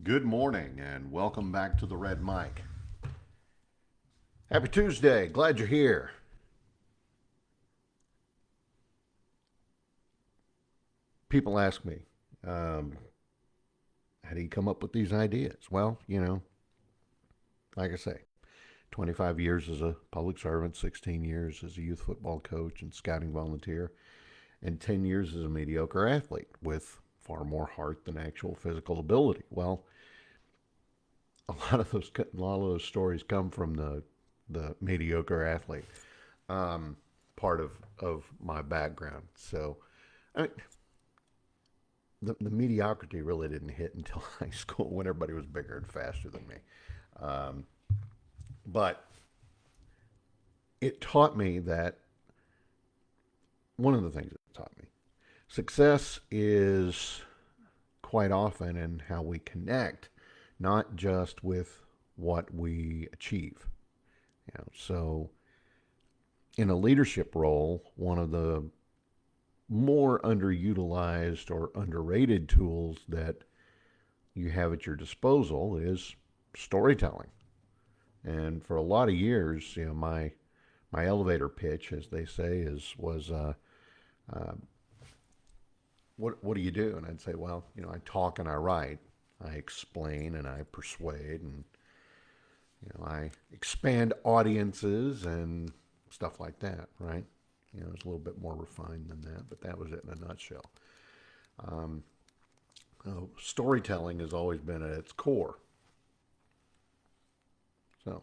Good morning and welcome back to the Red Mic. Happy Tuesday. Glad you're here. People ask me, um, how do you come up with these ideas? Well, like I say, 25 years as a public servant, 16 years as a youth football coach and scouting volunteer, and 10 years as a mediocre athlete with far more heart than actual physical ability. Well, a lot of those stories come from the mediocre athlete um, part of my background. So, I mean, the mediocrity really didn't hit until high school when everybody was bigger and faster than me. Um, but it taught me that one of the things it taught me success is quite often in how we connect, not just with what we achieve. So in a leadership role, one of the more underutilized or underrated tools that you have at your disposal is storytelling. And for a lot of years, my elevator pitch, as they say, is was uh, what do you do? And I'd say, well, I talk and I write, I explain and I persuade, and I expand audiences and stuff like that, right? It's a little bit more refined than that, but that was it in a nutshell. Um, Storytelling has always been at its core. So,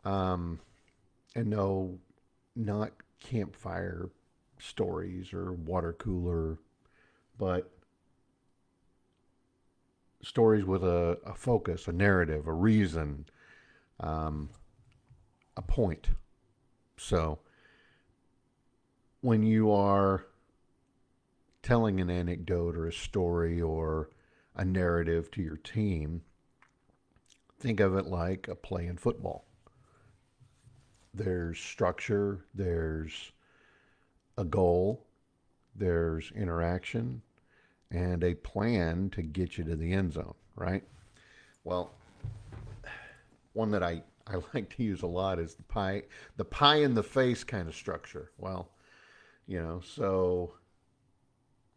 um, and no, not campfire stories or water cooler, but stories with a focus, a narrative, a reason, um, a point. So, when you are telling an anecdote or a story or a narrative to your team, think of it like a play in football. There's structure, there's a goal, there's interaction, and a plan to get you to the end zone, right? Well, one that I like to use a lot is the pie in the face kind of structure. Well, so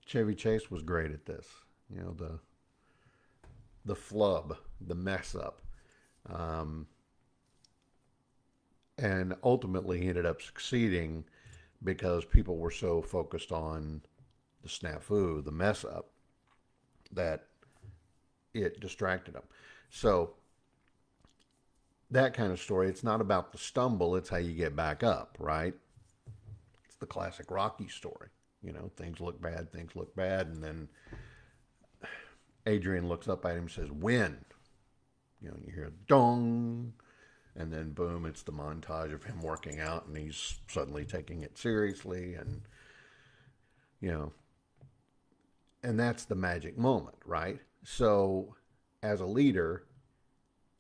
Chevy Chase was great at this. The flub, the mess up. Um, and ultimately he ended up succeeding because people were so focused on the snafu, the mess up, that it distracted them. So that kind of story, it's not about the stumble, it's how you get back up, right? It's the classic Rocky story. Things look bad, and then Adrian looks up at him and says, "Win." You hear dong, and then boom, it's the montage of him working out, and he's suddenly taking it seriously, and you know, and that's the magic moment, right? So, as a leader,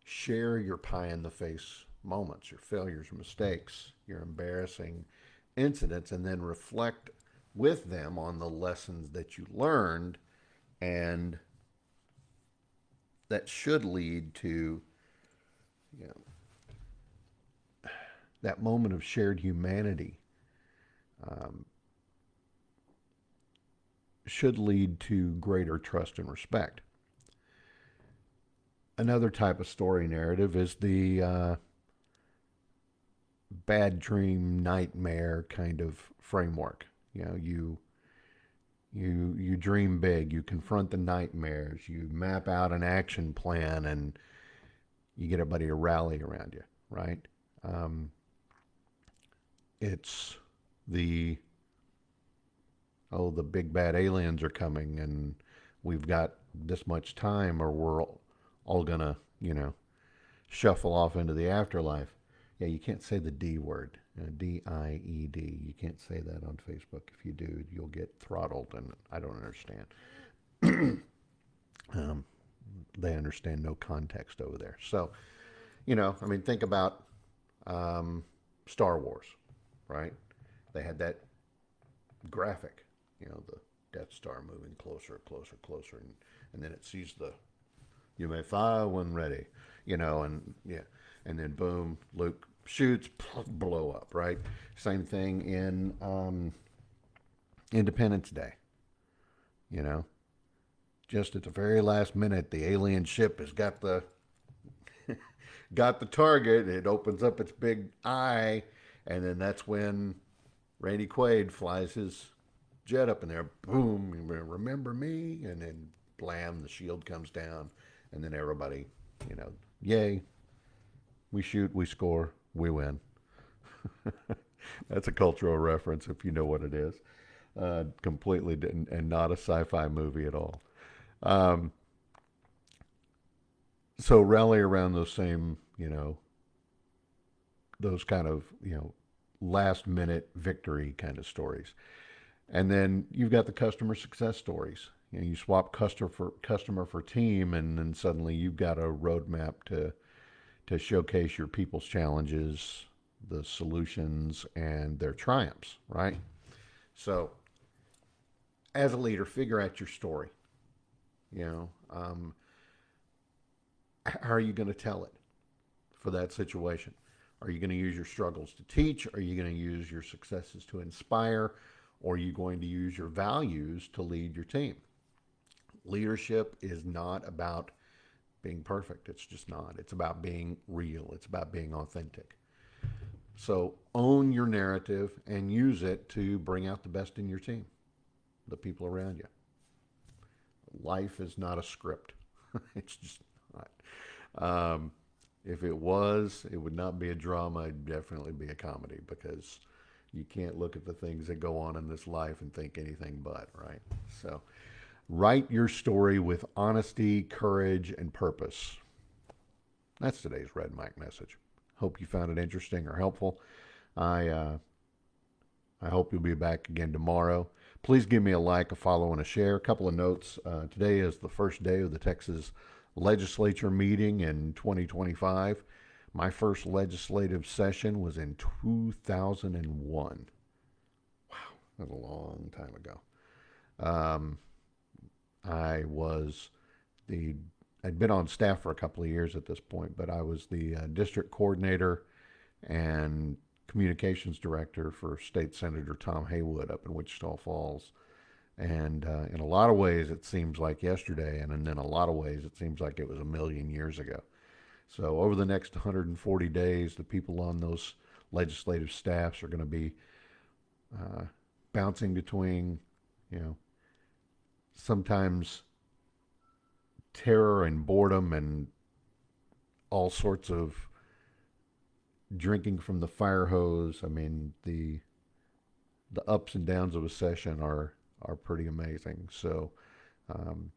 share your pie in the face moments, your failures, mistakes, your embarrassing incidents, and then reflect with them on the lessons that you learned, and that should lead to you know that moment of shared humanity. Um, should lead to greater trust and respect. Another type of story narrative is the bad dream nightmare kind of framework. You dream big, you confront the nightmares, you map out an action plan, and you get everybody to rally around you, right? Um, it's the the big bad aliens are coming, and we've got this much time, or we're all gonna shuffle off into the afterlife. Yeah, you can't say the D word, DIED. You can't say that on Facebook. If you do, you'll get throttled, and I don't understand. um, they understand no context over there. So, I mean, think about um, Star Wars, right? They had that graphic, the Death Star moving closer, closer, closer, and then it sees You may fire when ready. And yeah, and then boom, Luke shoots, blow up. Right. Same thing in Independence Day. You know, just at the very last minute, the alien ship has got the target. It opens up its big eye, and then that's when Randy Quaid flies his jet up in there. Boom! Remember me? And then blam! The shield comes down, and then everybody, yay! We shoot, we score, we win. That's a cultural reference if you know what it is. Completely didn't, and not a sci-fi movie at all. Um, so rally around those same, those kind of, last minute victory kind of stories. And then you've got the customer success stories. You swap customer for team, and then suddenly you've got a roadmap to showcase your people's challenges, the solutions, and their triumphs, right? So, as a leader, figure out your story. You know, how are you going to tell it for that situation? Are you going to use your struggles to teach? Are you going to use your successes to inspire? Or are you going to use your values to lead your team? Leadership is not about being perfect. It's just not. It's about being real. It's about being authentic. So own your narrative and use it to bring out the best in your team, the people around you. Life is not a script. It's just not. If it was, it would not be a drama. It'd definitely be a comedy, because you can't look at the things that go on in this life and think anything but, right? So write your story with honesty, courage, and purpose. That's today's Red Mike message. Hope you found it interesting or helpful. I uh, I hope you'll be back again tomorrow. Please give me a like, a follow, and a share. A couple of notes. Today is the first day of the Texas legislature meeting in 2025. My first legislative session was in 2001. Wow, that's a long time ago. Um, I was the I'd been on staff for a couple of years at this point, but I was the district coordinator and communications director for State Senator Tom Haywood up in Wichita Falls. And in a lot of ways, it seems like yesterday, and in a lot of ways, it seems like it was a million years ago. So over the next 140 days, the people on those legislative staffs are going to be uh, bouncing between, you know, sometimes terror and boredom and all sorts of drinking from the fire hose. I mean, the ups and downs of a session are pretty amazing. So, um,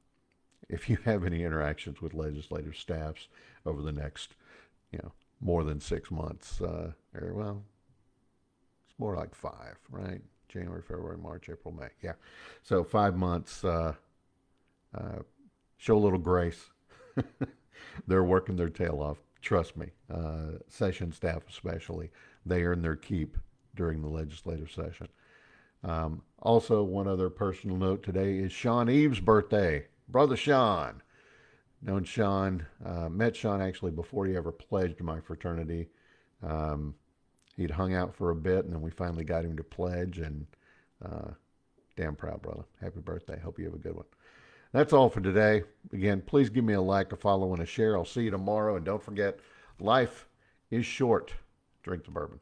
if you have any interactions with legislative staffs over the next, more than 6 months, or well, it's more like five, right? January, February, March, April, May. Yeah. So 5 months. Uh, show a little grace. They're working their tail off. Trust me. Session staff, especially, they earn their keep during the legislative session. Also, one other personal note today is Sean Eves' birthday. Brother Sean. Known Sean, met Sean actually before he ever pledged my fraternity. Um, he'd hung out for a bit, and then we finally got him to pledge, and uh, damn proud, brother. Happy birthday. Hope you have a good one. That's all for today. Again, please give me a like, a follow, and a share. I'll see you tomorrow. And don't forget, life is short. Drink the bourbon.